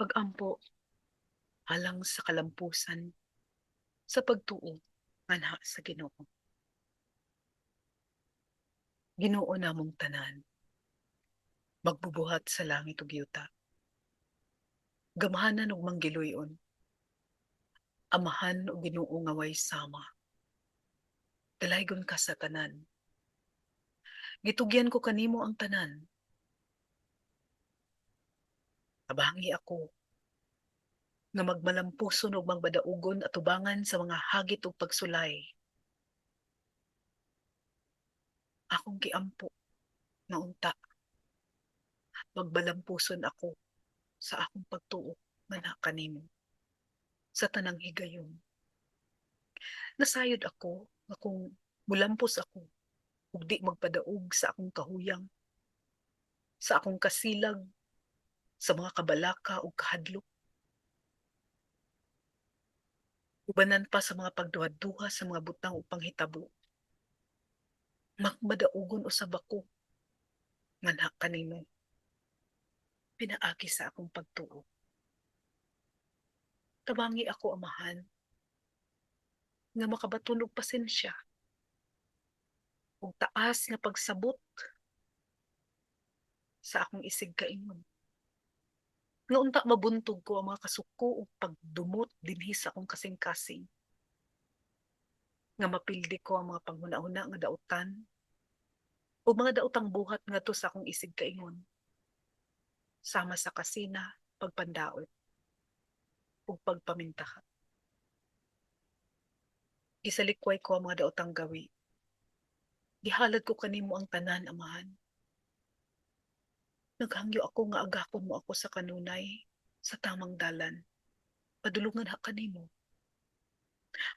Pag-ampo alang sa kalampusan sa pagtuo nganha sa Ginoo. Ginoo namong tanan, magbubuhat sa langit ug yuta. Gamhanan ug manggiluy-on, amahan ug Ginoo nga way sama. Dalaygon ka sa tanan. Gitugyan ko kanimo ang tanan. Abangi ako nga magmalampuson ug magbadaugon atubangan sa mga hagit ug pagsulay. Akong giampo nga unta magbalampuson ako sa akong pagtuo nganha kanimo sa tanang higayon. Nasayod ako nga kung mulampos ako ug di magpadaog sa akong kahuyang, sa akong kasilag, sa mga kabalaka ug kahadlok, ubanan pa sa mga pagduha-duha sa mga butang ug panghitabo. Magmadaugon usab ako nganha kanimo pinaagi sa akong pagtuo. Tabangi ako, amahan, nga makabaton og pasensya ug taas nga pagsabot sa akong isig kaingon. Nga unta mabuntog ko ang mga kasuko ug pagdumot dinhi sa akong kasing-kasing. Nga mapildi ko ang mga panghuna-huna nga dautan ug mga daotang buhat ngadto sa akong isig kaingon. Sama sa kasina, pagpandaot ug pagpamintaha. Gisalikway ko ang mga daotang gawi. Gihalad ko kanimo ang tanan, amahan. Naghangyo ako nga agakon mo ako sa kanunay, sa tamang dalan. Padulungan ha kanimo.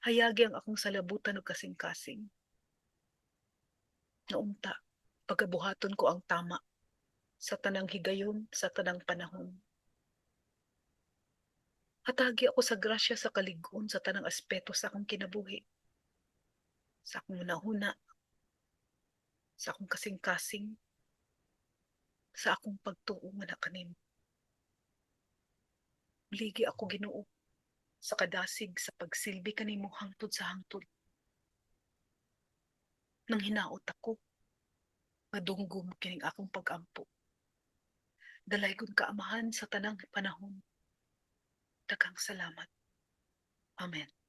Hayagi ang akong salabutan ug kasing-kasing. Nga unta, pagabuhaton ko ang tama sa tanang higayon, sa tanang panahon. Hatagi ako sa grasya sa kalig-on sa tanang aspeto sa akong kinabuhi. Sa akong hunahuna, sa akong kasing-kasing, sa akong pagtuo nga na kanimo. Ligi ako, Ginoo, sa kadasig sa pagsilbi kanimo hangtod sa hangtod. Nang hinaot ako, madunggom kining akong pag-ampo. Dalaygon kaamahan sa tanang panahon. Daghang salamat. Amen.